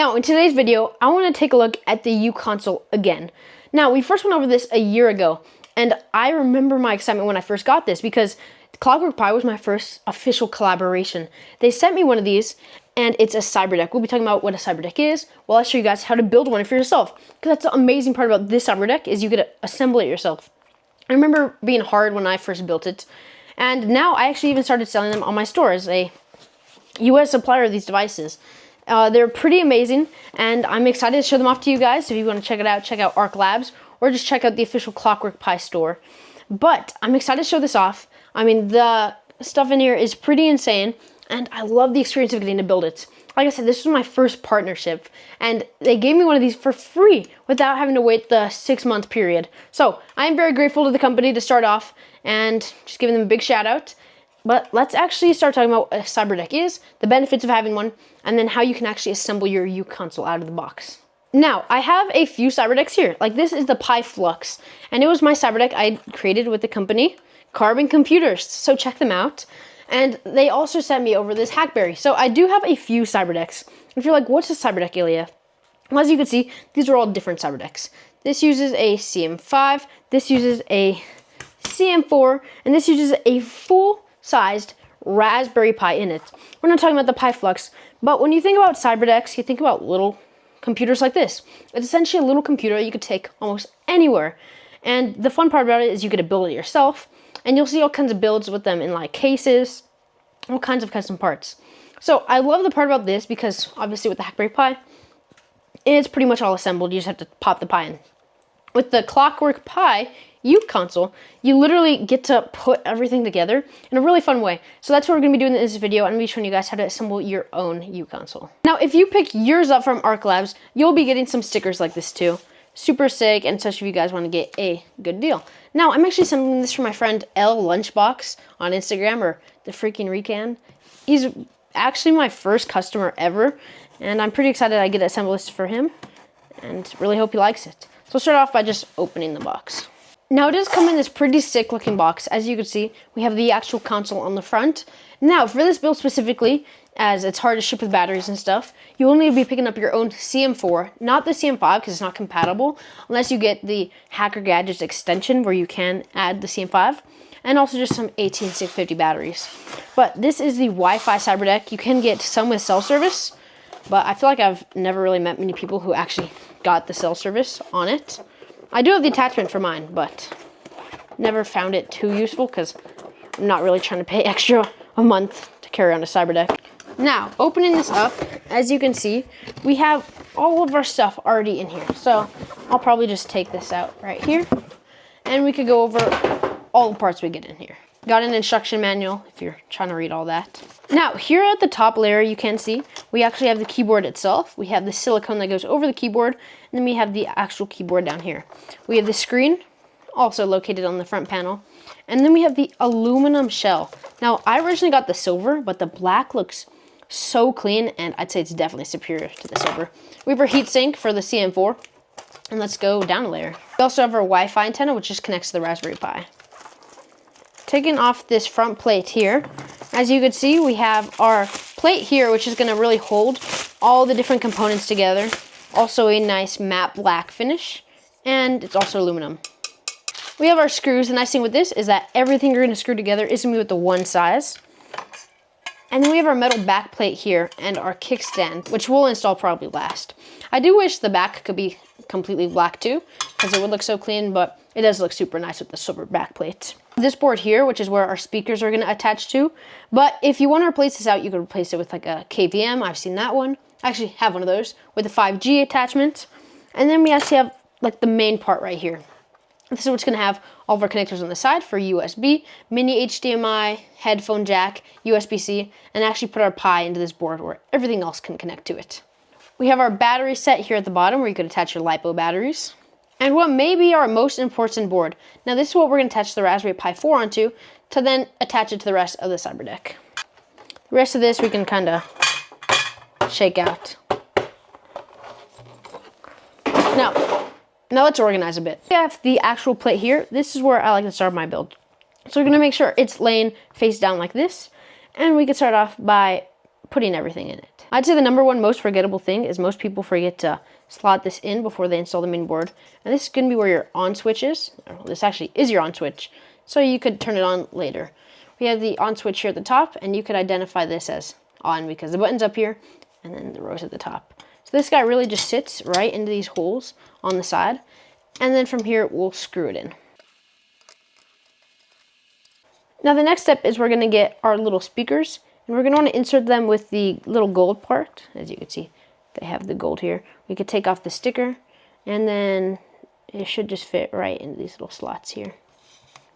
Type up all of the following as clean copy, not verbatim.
Now, in today's video, I want to take a look at the Uconsole again. Now, we first went over this a year ago, and I remember my excitement when I first got this because ClockworkPi was my first official collaboration. They sent me one of these, and it's a cyberdeck. We'll be talking about what a cyberdeck is. Well, I'll show you guys how to build one for yourself, because that's the amazing part about this cyberdeck is you get to assemble it yourself. I remember being hard when I first built it, and now I actually even started selling them on my store as a US supplier of these devices. They're pretty amazing, and I'm excited to show them off to you guys. If you want to check out ArchLabs, or just check out the official ClockworkPi store. But I'm excited to show this off. I mean, the stuff in here is pretty insane, and I love the experience of getting to build it. Like I said, this was my first partnership, and they gave me one of these for free without having to wait the 6-month period. So I'm very grateful to the company to start off, and just giving them a big shout out. But let's actually start talking about what a cyberdeck is, the benefits of having one, and then how you can actually assemble your Uconsole out of the box. Now, I have a few cyberdecks here. Like, this is the Pi Flux, and it was my cyberdeck I created with the company Carbon Computers, so check them out. And they also sent me over this Hackberry. So I do have a few cyberdecks. If you're like, what's a cyberdeck, Ilya? Well, as you can see, these are all different cyberdecks. This uses a CM5, this uses a CM4, and this uses a full-sized Raspberry Pi in it. We're not talking about the Pi Flux, but when you think about cyberdecks, you think about little computers like this. It's essentially a little computer you could take almost anywhere. And the fun part about it is you get to build it yourself, and you'll see all kinds of builds with them in like cases, all kinds of custom parts. So I love the part about this because obviously with the Hackberry Pi, it's pretty much all assembled. You just have to pop the Pi in. With the ClockworkPi Uconsole, you literally get to put everything together in a really fun way. So that's what we're going to be doing in this video. I'm going to be showing you guys how to assemble your own Uconsole. Now, if you pick yours up from ArchLabs, you'll be getting some stickers like this too. Super sick, and especially if you guys want to get a good deal. Now, I'm actually sending this from my friend L Lunchbox on Instagram, or the freaking Recan. He's actually my first customer ever, and I'm pretty excited I get to assemble this for him, and really hope he likes it. So we'll start off by just opening the box. Now, it does come in this pretty sick looking box. As you can see, we have the actual console on the front. Now, for this build specifically, as it's hard to ship with batteries and stuff, you will need to be picking up your own CM4, not the CM5 because it's not compatible, unless you get the Hacker Gadgets extension where you can add the CM5, and also just some 18650 batteries. But this is the Wi-Fi cyberdeck. You can get some with cell service, but I feel like I've never really met many people who actually got the cell service on it. I do have the attachment for mine, but never found it too useful because I'm not really trying to pay extra a month to carry on a cyberdeck. Now, opening this up, as you can see, we have all of our stuff already in here. So I'll probably just take this out right here, and we could go over all the parts we get in here. Got an instruction manual if you're trying to read all that. Now, here at the top layer, you can see we actually have the keyboard itself. We have the silicone that goes over the keyboard, and then we have the actual keyboard down here. We have the screen, also located on the front panel, and then we have the aluminum shell. Now, I originally got the silver, but the black looks so clean, and I'd say it's definitely superior to the silver. We have our heatsink for the CM4, and let's go down a layer. We also have our Wi-Fi antenna, which just connects to the Raspberry Pi. Taking off this front plate here, as you can see, we have our plate here, which is going to really hold all the different components together. Also a nice matte black finish, and it's also aluminum. We have our screws. The nice thing with this is that everything you're going to screw together is going to be with the one size. And then we have our metal back plate here and our kickstand, which we'll install probably last. I do wish the back could be completely black too, because it would look so clean, but it does look super nice with the silver back plate. This board here, which is where our speakers are going to attach to, but if you want to replace this out, you could replace it with like a KVM. I've seen that one. I actually have one of those with a 5G attachment. And then we actually have like the main part right here. This is what's going to have all of our connectors on the side for USB, mini HDMI, headphone jack, USB-C, and actually put our Pi into this board where everything else can connect to it. We have our battery set here at the bottom where you could attach your LiPo batteries. And what may be our most important board. Now, this is what we're going to attach the Raspberry Pi 4 onto to then attach it to the rest of the cyberdeck. The rest of this we can kind of shake out. Now let's organize a bit. We have the actual plate here. This is where I like to start my build. So we're going to make sure it's laying face down like this. And we can start off by putting everything in it. I'd say the number one most forgettable thing is most people forget to slot this in before they install the main board. And this is going to be where your on switch is. This actually is your on switch, so you could turn it on later. We have the on switch here at the top, and you could identify this as on because the button's up here and then the row's at the top. So this guy really just sits right into these holes on the side, and then from here we'll screw it in. Now the next step is we're going to get our little speakers, and we're going to want to insert them with the little gold part. As you can see, they have the gold here. We could take off the sticker, and then it should just fit right into these little slots here.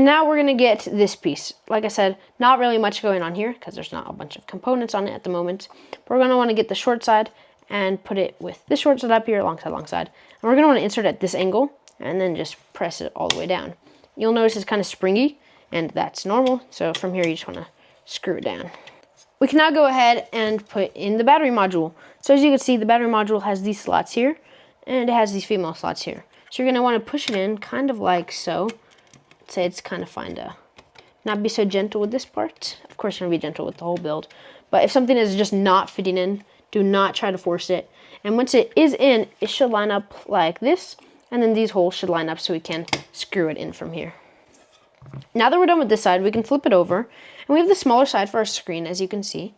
Now we're going to get this piece. Like I said, not really much going on here because there's not a bunch of components on it at the moment. But we're going to want to get the short side and put it with this short side up here, long side. And we're going to want to insert at this angle and then just press it all the way down. You'll notice it's kind of springy, and that's normal. So from here, you just want to screw it down. We can now go ahead and put in the battery module. So as you can see, the battery module has these slots here, and it has these female slots here. So you're going to want to push it in kind of like so. Say it's kind of fine to not be so gentle with this part. Of course, you're going to be gentle with the whole build. But if something is just not fitting in, do not try to force it. And once it is in, it should line up like this. And then these holes should line up so we can screw it in from here. Now that we're done with this side, we can flip it over. And we have the smaller side for our screen, as you can see.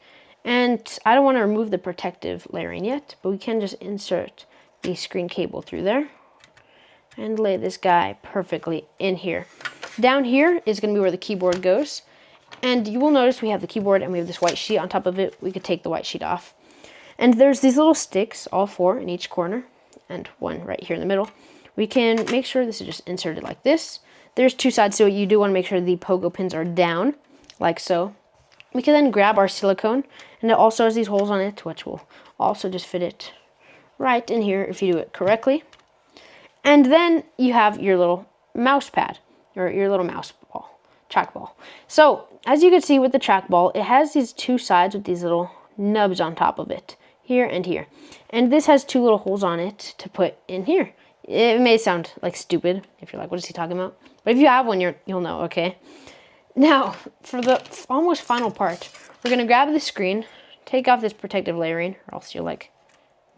And I don't want to remove the protective layering yet, but we can just insert the screen cable through there and lay this guy perfectly in here. Down here is going to be where the keyboard goes. And you will notice we have the keyboard and we have this white sheet on top of it. We could take the white sheet off. And there's these little sticks, all 4 in each corner, and 1 right here in the middle. We can make sure this is just inserted like this. There's 2 sides to it. You do want to make sure the pogo pins are down, like so. We can then grab our silicone, and it also has these holes on it, which will also just fit it right in here if you do it correctly. And then you have your little mouse pad, or your little mouse ball, trackball. So as you can see with the trackball, it has these 2 sides with these little nubs on top of it, here and here. And this has 2 little holes on it to put in here. It may sound like stupid if you're like, what is he talking about? But if you have one, you'll know, okay? Now, for the almost final part, we're going to grab the screen, take off this protective layering, or else you'll like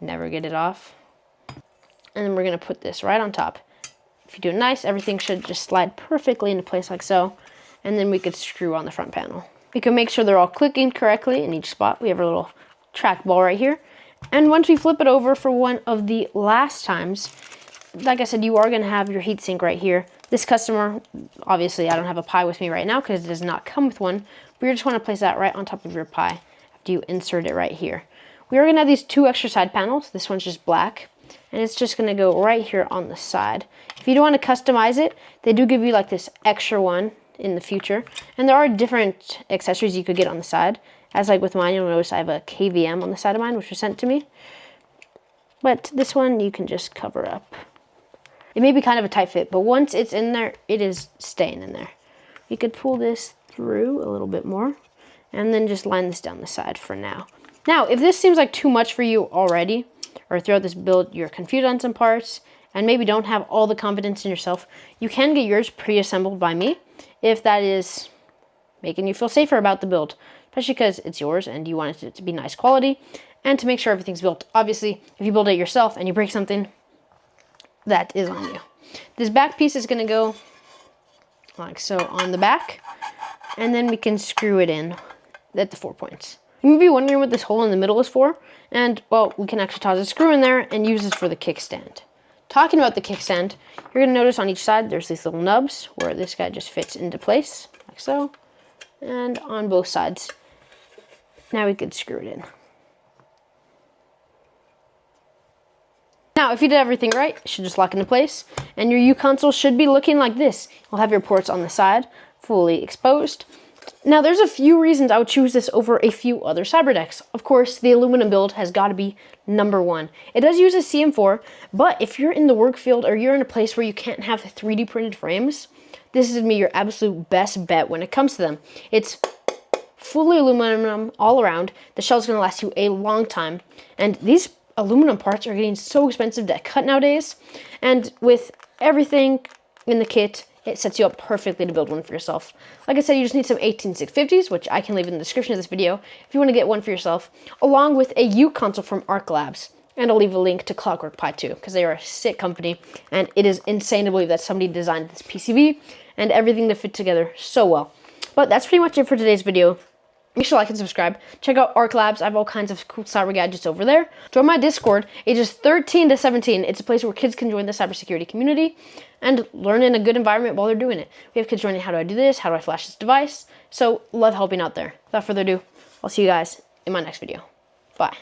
never get it off. And then we're going to put this right on top. If you do it nice, everything should just slide perfectly into place like so. And then we could screw on the front panel. We can make sure they're all clicking correctly in each spot. We have our little trackball right here. And once we flip it over for one of the last times, like I said, you are going to have your heatsink right here. This customer, obviously I don't have a Pi with me right now because it does not come with one. But you just want to place that right on top of your Pi after you insert it right here. We are going to have these 2 extra side panels. This one's just black. And it's just going to go right here on the side. If you do want to customize it, they do give you like this extra one in the future. And there are different accessories you could get on the side. As like with mine, you'll notice I have a KVM on the side of mine, which was sent to me. But this one you can just cover up. It may be kind of a tight fit, but once it's in there, it is staying in there. You could pull this through a little bit more and then just line this down the side for now. Now, if this seems like too much for you already, or throughout this build you're confused on some parts and maybe don't have all the confidence in yourself, you can get yours pre-assembled by me if that is making you feel safer about the build, especially because it's yours and you want it to be nice quality and to make sure everything's built. Obviously, if you build it yourself and you break something, that is on you. This back piece is going to go like so on the back, and then we can screw it in at the 4 points. You may be wondering what this hole in the middle is for, and well, we can actually toss a screw in there and use this for the kickstand. Talking about the kickstand, you're going to notice on each side there's these little nubs where this guy just fits into place, like so, and on both sides. Now we could screw it in. Now, if you did everything right, it should just lock into place, and your Uconsole should be looking like this. You'll have your ports on the side, fully exposed. Now, there's a few reasons I would choose this over a few other cyberdecks. Of course, the aluminum build has got to be #1. It does use a CM4, but if you're in the work field or you're in a place where you can't have 3D printed frames, this is going to be your absolute best bet when it comes to them. It's fully aluminum all around. The shell's going to last you a long time, and these aluminum parts are getting so expensive to cut nowadays, and with everything in the kit, it sets you up perfectly to build one for yourself. Like I said, you just need some 18650s, which I can leave in the description of this video if you want to get one for yourself, along with a Uconsole from ArchLabs. And I'll leave a link to ClockworkPi too, because they are a sick company, and it is insane to believe that somebody designed this PCB and everything to fit together so well. But that's pretty much it for today's video. Make sure to like and subscribe. Check out ArchLabs. I have all kinds of cool cyber gadgets over there. Join my Discord, ages 13 to 17. It's a place where kids can join the cybersecurity community and learn in a good environment while they're doing it. We have kids joining, how do I do this? How do I flash this device? So love helping out there. Without further ado, I'll see you guys in my next video. Bye.